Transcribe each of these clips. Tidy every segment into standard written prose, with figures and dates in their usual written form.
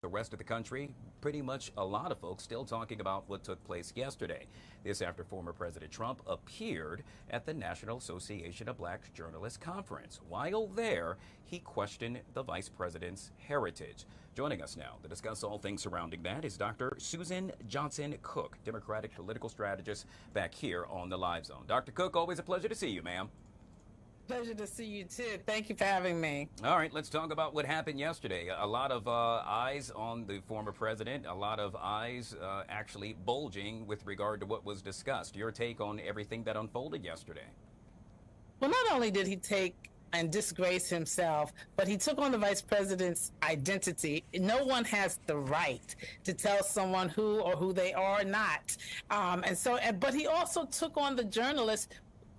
The rest of the country, pretty much a lot of folks still talking about what took place yesterday. This after former President Trump appeared at the National Association of Black Journalists conference. While there, he questioned the vice president's heritage. Joining us now to discuss all things surrounding that is Dr. Susan Johnson Cook, Democratic political strategist, back here on the Live Zone. Dr. Cook, always a pleasure to see you, ma'am. Pleasure to see you, too. Thank you for having me. All right, let's talk about what happened yesterday. A lot of eyes on the former president, a lot of eyes actually bulging with regard to what was discussed. Your take on everything that unfolded yesterday? Well, not only did he take and disgrace himself, but he took on the vice president's identity. No one has the right to tell someone who or who they are not. But he also took on the journalists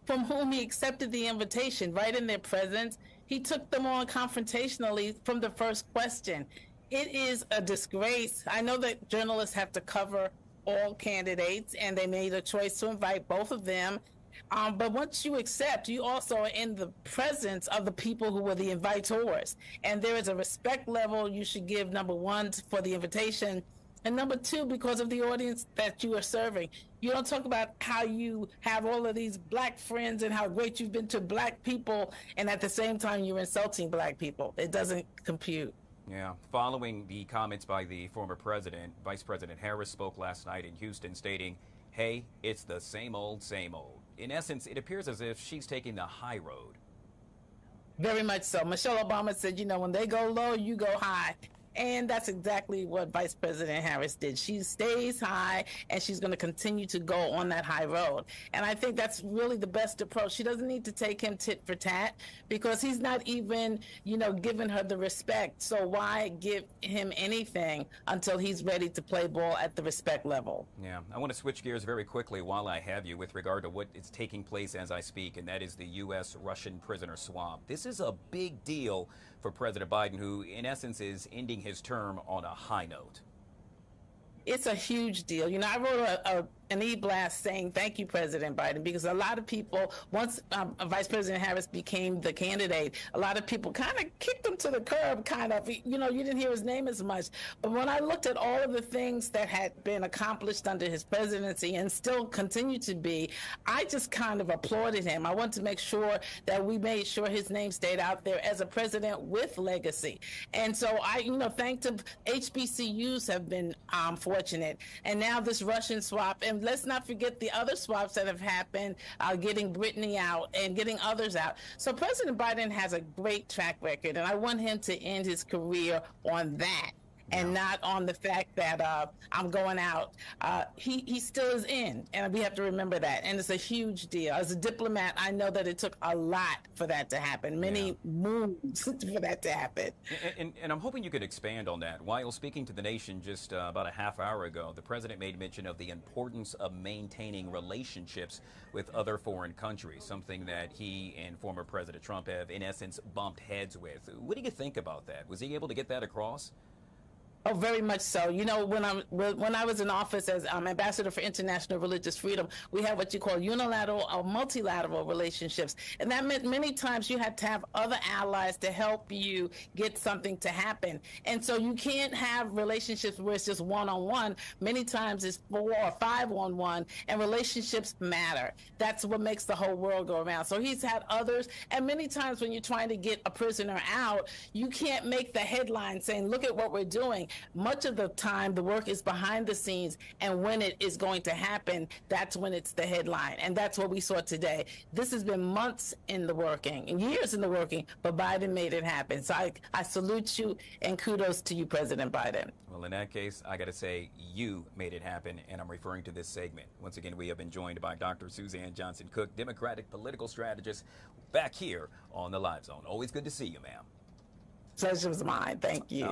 from whom he accepted the invitation right in their presence. He took them on confrontationally from the first question. It is a disgrace. I know that journalists have to cover all candidates, and they made a choice to invite both of them. But once you accept, you also are in the presence of the people who were the invitors. And there is a respect level you should give, number one, for the invitation, and number two, because of the audience that you are serving. You don't talk about how you have all of these black friends and how great you've been to black people, and at the same time you're insulting black people. It doesn't compute. Yeah. Following the comments by the former president, Vice President Harris spoke last night in Houston stating, hey, it's the same old, same old. In essence, it appears as if she's taking the high road. Very much so. Michelle Obama said, when they go low, you go high. And that's exactly what Vice President Harris did. She stays high, and she's going to continue to go on that high road. And I think that's really the best approach. She doesn't need to take him tit for tat because he's not even, giving her the respect. So why give him anything until he's ready to play ball at the respect level? Yeah, I want to switch gears very quickly while I have you with regard to what is taking place as I speak, and that is the U.S.-Russian prisoner swap. This is a big deal for President Biden, who in essence is ending his term on a high note. It's a huge deal. I wrote an e-blast saying, thank you, President Biden, because a lot of people, once Vice President Harris became the candidate, a lot of people kind of kicked him to the curb, you didn't hear his name as much. But when I looked at all of the things that had been accomplished under his presidency and still continue to be, I just kind of applauded him. I wanted to make sure that we made sure his name stayed out there as a president with legacy. And so I, thanked him. HBCUs have been fortunate. And now this Russian swap, and let's not forget the other swaps that have happened, getting Brittany out and getting others out. So President Biden has a great track record, and I want him to end his career on that. And not on the fact that I'm going out. He still is in, and we have to remember that. And it's a huge deal. As a diplomat, I know that it took a lot for that to happen, many moves for that to happen. And I'm hoping you could expand on that. While speaking to the nation just about a half hour ago, the president made mention of the importance of maintaining relationships with other foreign countries, something that he and former President Trump have, in essence, bumped heads with. What do you think about that? Was he able to get that across? Oh, very much so. When I was in office as Ambassador for International Religious Freedom, we had what you call unilateral or multilateral relationships. And that meant many times you had to have other allies to help you get something to happen. And so you can't have relationships where it's just one-on-one. Many times it's 4 or 5-on-1, and relationships matter. That's what makes the whole world go around. So he's had others. And many times when you're trying to get a prisoner out, you can't make the headline saying, look at what we're doing. Much of the time, the work is behind the scenes, and when it is going to happen, that's when it's the headline. And that's what we saw today. This has been months in the working, and years in the working, but Biden made it happen. So I salute you, and kudos to you, President Biden. Well, in that case, I got to say, you made it happen, and I'm referring to this segment. Once again, we have been joined by Dr. Suzanne Johnson Cook, Democratic political strategist, back here on the Live Zone. Always good to see you, ma'am. Pleasure was mine. Thank you.